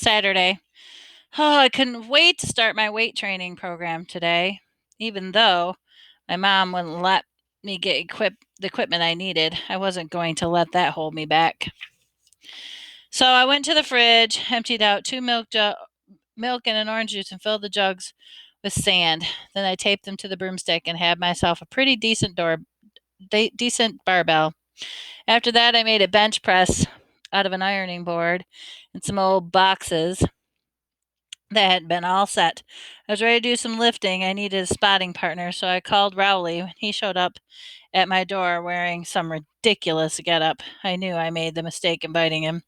Saturday. Oh, I couldn't wait to start my weight training program today, even though my mom wouldn't let me get the equipment I needed. I wasn't going to let that hold me back. So I went to the fridge, emptied out two milk and an orange juice, and filled the jugs with sand. Then I taped them to the broomstick and had myself a pretty decent barbell. After that, I made a bench press out of an ironing board and some old boxes that had been all set. I was ready to do some lifting. I needed a spotting partner, so I called Rowley when he showed up at my door wearing some ridiculous getup. I knew I made the mistake inviting him.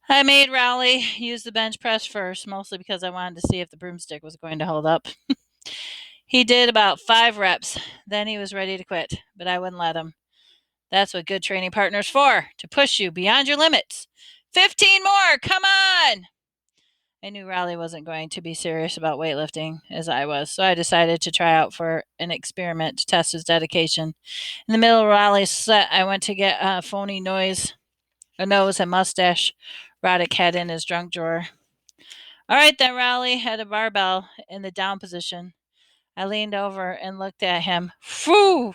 I made Rowley use the bench press first, mostly because I wanted to see if the broomstick was going to hold up. He did about 5 reps. Then he was ready to quit, but I wouldn't let him. That's what good training partners for, to push you beyond your limits. 15 more, come on! I knew Riley wasn't going to be serious about weightlifting as I was, so I decided to try out for an experiment to test his dedication. In the middle of Riley's set, I went to get a phony nose and mustache Roddick had in his junk drawer. All right, then Riley had a barbell in the down position. I leaned over and looked at him. Phew!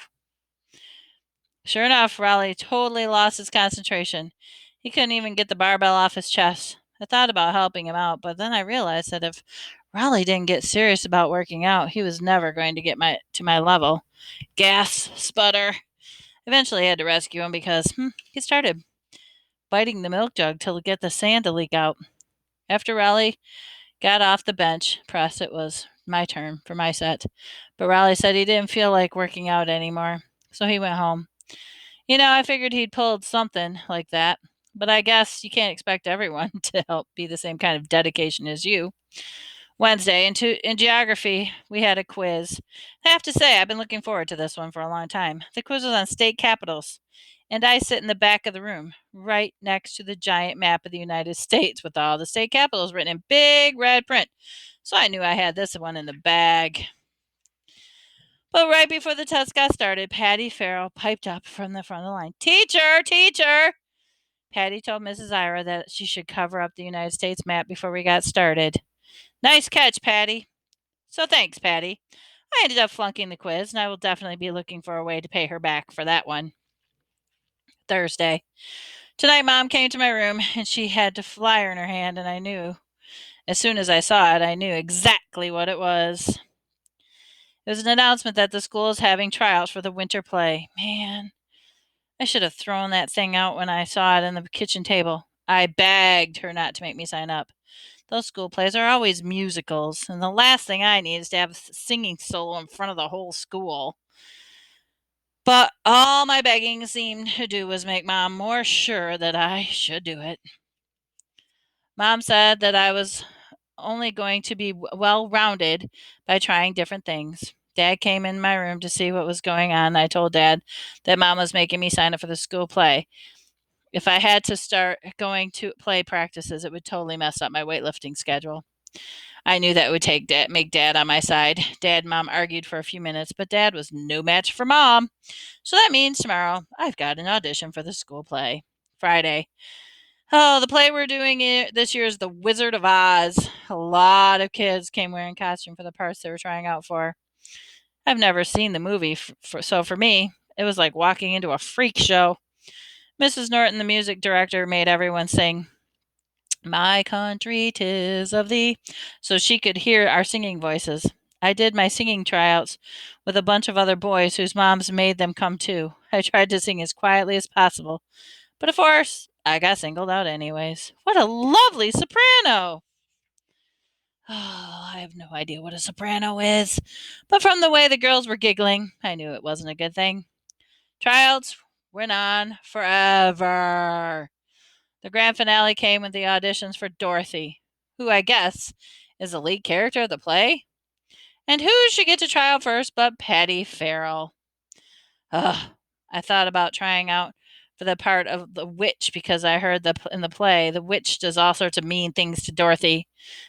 Sure enough, Riley totally lost his concentration. He couldn't even get the barbell off his chest. I thought about helping him out, but then I realized that if Riley didn't get serious about working out, he was never going to get to my level. Gas, sputter. Eventually, I had to rescue him because he started biting the milk jug to get the sand to leak out. After Riley got off the bench press, it was my turn for my set. But Riley said he didn't feel like working out anymore, so he went home. I figured he'd pulled something like that, but I guess you can't expect everyone to help be the same kind of dedication as you. Wednesday, in geography, we had a quiz. I have to say, I've been looking forward to this one for a long time. The quiz was on state capitals, and I sit in the back of the room, right next to the giant map of the United States with all the state capitals written in big red print. So I knew I had this one in the bag. But right before the test got started, Patty Farrell piped up from the front of the line. Teacher, teacher! Patty told Mrs. Ira that she should cover up the United States map before we got started. Nice catch, Patty. So thanks, Patty. I ended up flunking the quiz, and I will definitely be looking for a way to pay her back for that one. Thursday. Tonight, Mom came to my room, and she had a flyer in her hand, and I knew, as soon as I saw it, I knew exactly what it was. It was an announcement that the school is having tryouts for the winter play. Man, I should have thrown that thing out when I saw it on the kitchen table. I begged her not to make me sign up. Those school plays are always musicals, and the last thing I need is to have a singing solo in front of the whole school. But all my begging seemed to do was make Mom more sure that I should do it. Mom said that I was only going to be well rounded by trying different things. Dad came in my room to see what was going on. I told Dad that Mom was making me sign up for the school play. If I had to start going to play practices, it would totally mess up my weightlifting schedule. I knew that would make Dad on my side. Dad and Mom argued for a few minutes, but Dad was no match for Mom. So that means tomorrow I've got an audition for the school play. Friday. Oh, the play we're doing this year is The Wizard of Oz. A lot of kids came wearing costume for the parts they were trying out for. I've never seen the movie, so for me, it was like walking into a freak show. Mrs. Norton, the music director, made everyone sing "My Country 'Tis of Thee" so she could hear our singing voices. I did my singing tryouts with a bunch of other boys whose moms made them come too. I tried to sing as quietly as possible, but of course, I got singled out anyways. What a lovely soprano! Oh, I have no idea what a soprano is, but from the way the girls were giggling, I knew it wasn't a good thing. Tryouts went on forever. The grand finale came with the auditions for Dorothy, who I guess is the lead character of the play. And who should get to try out first but Patty Farrell? Ugh, I thought about trying out for the part of the witch because I heard in the play the witch does all sorts of mean things to Dorothy.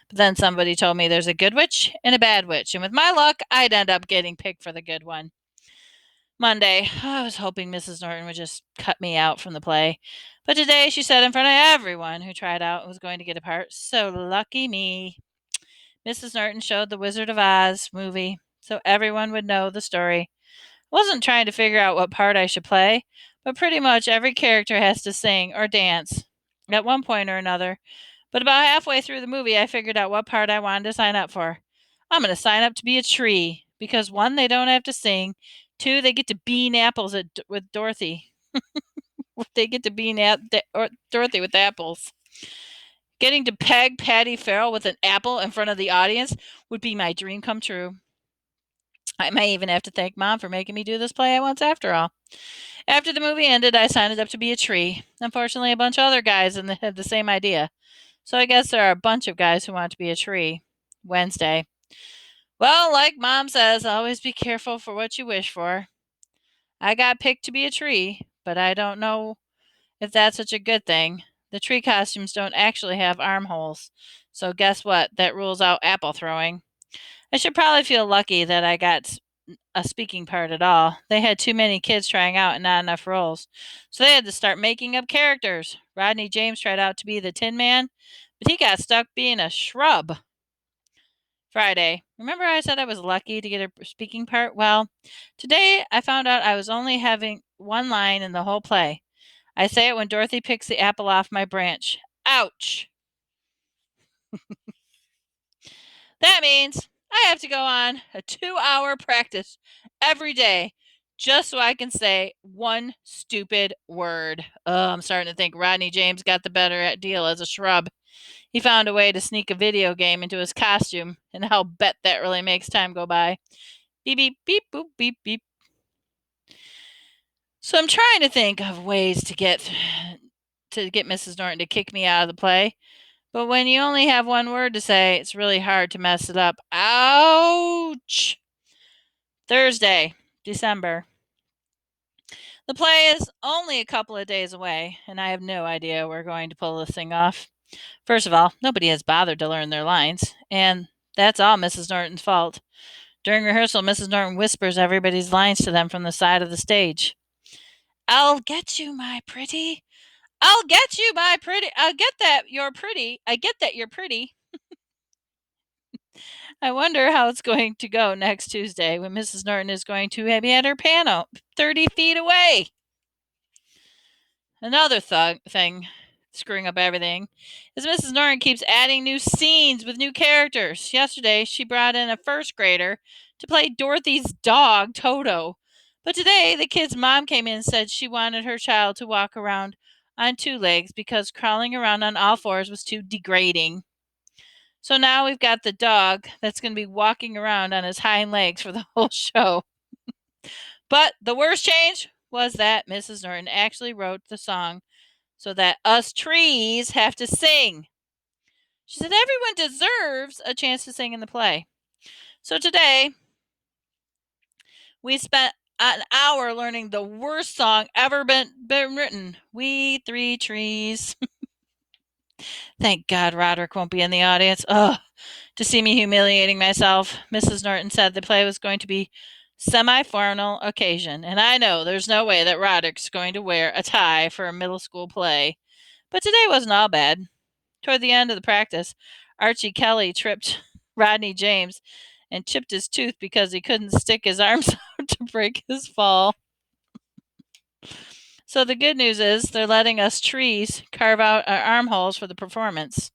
But then somebody told me there's a good witch and a bad witch, and with my luck, I'd end up getting picked for the good one. Monday, I was hoping Mrs. Norton would just cut me out from the play. But today she said in front of everyone who tried out was going to get a part. So lucky me. Mrs. Norton showed the Wizard of Oz movie so everyone would know the story. I wasn't trying to figure out what part I should play, but pretty much every character has to sing or dance at one point or another. But about halfway through the movie, I figured out what part I wanted to sign up for. I'm going to sign up to be a tree because one, they don't have to sing. Two, they get to bean apples with Dorothy. They get to bean Dorothy with apples. Getting to peg Patty Farrell with an apple in front of the audience would be my dream come true. I may even have to thank Mom for making me do this play once after all. After the movie ended, I signed up to be a tree. Unfortunately, a bunch of other guys had the same idea. So I guess there are a bunch of guys who want to be a tree. Wednesday. Well, like Mom says, always be careful for what you wish for. I got picked to be a tree, but I don't know if that's such a good thing. The tree costumes don't actually have armholes. So guess what? That rules out apple throwing. I should probably feel lucky that I got a speaking part at all. They had too many kids trying out and not enough roles. So they had to start making up characters. Rodney James tried out to be the Tin Man, but he got stuck being a shrub. Friday. Remember I said I was lucky to get a speaking part? Well, today I found out I was only having one line in the whole play. I say it when Dorothy picks the apple off my branch. Ouch! That means I have to go on a 2-hour practice every day just so I can say one stupid word. Oh, I'm starting to think Rodney James got the better deal as a shrub. He found a way to sneak a video game into his costume, and I'll bet that really makes time go by. Beep, beep, beep, boop, beep, beep. So I'm trying to think of ways to get Mrs. Norton to kick me out of the play. But when you only have one word to say, it's really hard to mess it up. Ouch! Thursday, December. The play is only a couple of days away, and I have no idea we're going to pull this thing off. First of all, nobody has bothered to learn their lines, and that's all Mrs. Norton's fault. During rehearsal, Mrs. Norton whispers everybody's lines to them from the side of the stage. I'll get you, my pretty. I'll get you, my pretty. I'll get that you're pretty. I get that you're pretty. I wonder how it's going to go next Tuesday when Mrs. Norton is going to be at her piano 30 feet away. Another thing screwing up everything is Mrs. Norton keeps adding new scenes with new characters. Yesterday, she brought in a first grader to play Dorothy's dog, Toto. But today, the kid's mom came in and said she wanted her child to walk around on two legs because crawling around on all fours was too degrading. So now we've got the dog that's going to be walking around on his hind legs for the whole show. But the worst change was that Mrs. Norton actually wrote the song so that us trees have to sing. She said everyone deserves a chance to sing in the play. So today, we spent an hour learning the worst song ever been written. We Three Trees. Thank God Roderick won't be in the audience. Ugh. To see me humiliating myself, Mrs. Norton said the play was going to be semi-formal occasion, and I know there's no way that Roderick's going to wear a tie for a middle school play. But today wasn't all bad. Toward the end of the practice, Archie Kelly tripped Rodney James and chipped his tooth because he couldn't stick his arms out to break his fall. So the good news is they're letting us trees carve out our armholes for the performance.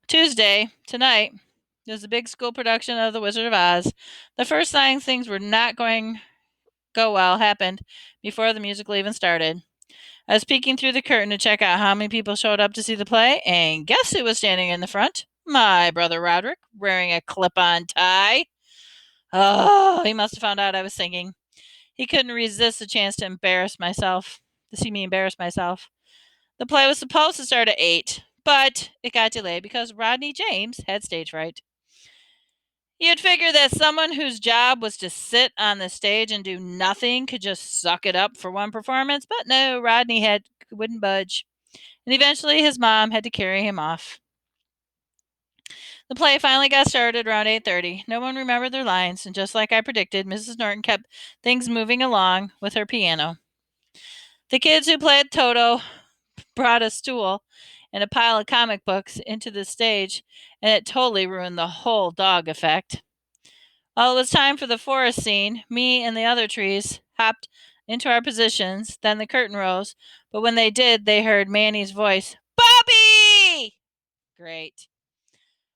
Tuesday, tonight, there's a big school production of The Wizard of Oz. The first time things were not going go well happened before the musical even started. I was peeking through the curtain to check out how many people showed up to see the play, and guess who was standing in the front? My brother Roderick, wearing a clip-on tie. Oh, he must have found out I was singing. He couldn't resist the chance to see me embarrass myself. The play was supposed to start at 8, but it got delayed because Rodney James had stage fright. You'd figure that someone whose job was to sit on the stage and do nothing could just suck it up for one performance, but no, Rodney wouldn't budge. And eventually his mom had to carry him off. The play finally got started around 8:30. No one remembered their lines, and just like I predicted, Mrs. Norton kept things moving along with her piano. The kids who played Toto brought a stool and a pile of comic books into the stage, and it totally ruined the whole dog effect. While it was time for the forest scene, me and the other trees hopped into our positions, then the curtain rose, but when they did, they heard Manny's voice, Bobby! Great.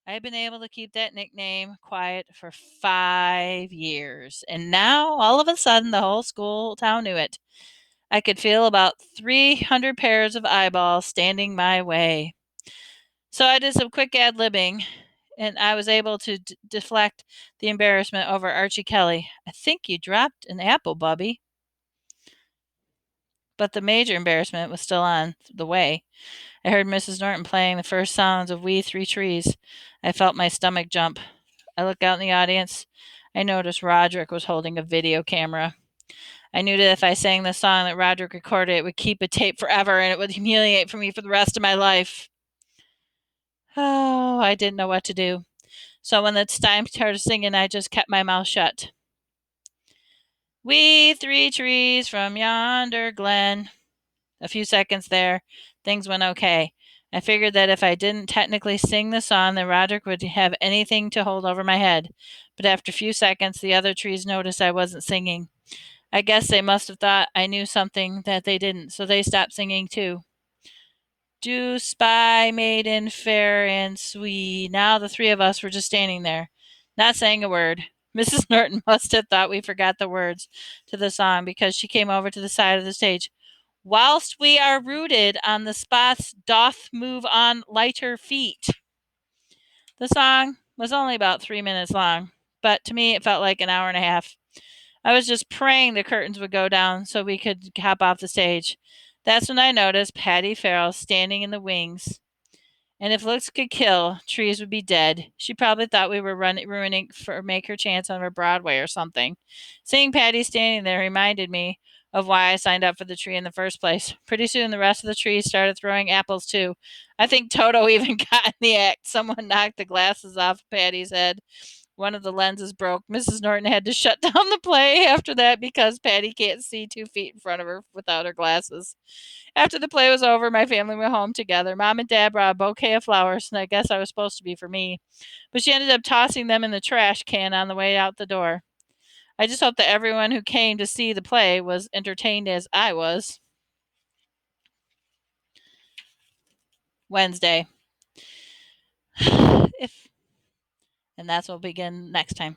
I've been able to keep that nickname quiet for 5 years, and now, all of a sudden, the whole school town knew it. I could feel about 300 pairs of eyeballs standing my way. So I did some quick ad-libbing, and I was able to deflect the embarrassment over Archie Kelly. I think you dropped an apple, Bubby. But the major embarrassment was still on the way. I heard Mrs. Norton playing the first sounds of We Three Trees. I felt my stomach jump. I looked out in the audience. I noticed Roderick was holding a video camera. I knew that if I sang the song that Roderick recorded, it would keep a tape forever and it would humiliate for me for the rest of my life. Oh, I didn't know what to do. So when it's time to start singing, I just kept my mouth shut. We three trees from yonder glen. A few seconds there, things went okay. I figured that if I didn't technically sing the song, then Roderick would have anything to hold over my head. But after a few seconds, the other trees noticed I wasn't singing. I guess they must have thought I knew something that they didn't, so they stopped singing too. Do spy, maiden, fair and sweet. Now the three of us were just standing there, not saying a word. Mrs. Norton must have thought we forgot the words to the song because she came over to the side of the stage. Whilst we are rooted on the spots doth move on lighter feet. The song was only about 3 minutes long, but to me it felt like an hour and a half. I was just praying the curtains would go down so we could hop off the stage. That's when I noticed Patty Farrell standing in the wings. And if looks could kill, trees would be dead. She probably thought we were ruining for make her chance on Broadway or something. Seeing Patty standing there reminded me of why I signed up for the tree in the first place. Pretty soon, the rest of the trees started throwing apples too. I think Toto even got in the act. Someone knocked the glasses off Patty's head. One of the lenses broke. Mrs. Norton had to shut down the play after that because Patty can't see 2 feet in front of her without her glasses. After the play was over, my family went home together. Mom and Dad brought a bouquet of flowers, and I guess I was supposed to be for me. But she ended up tossing them in the trash can on the way out the door. I just hope that everyone who came to see the play was entertained as I was. Wednesday. If and that's what will begin next time.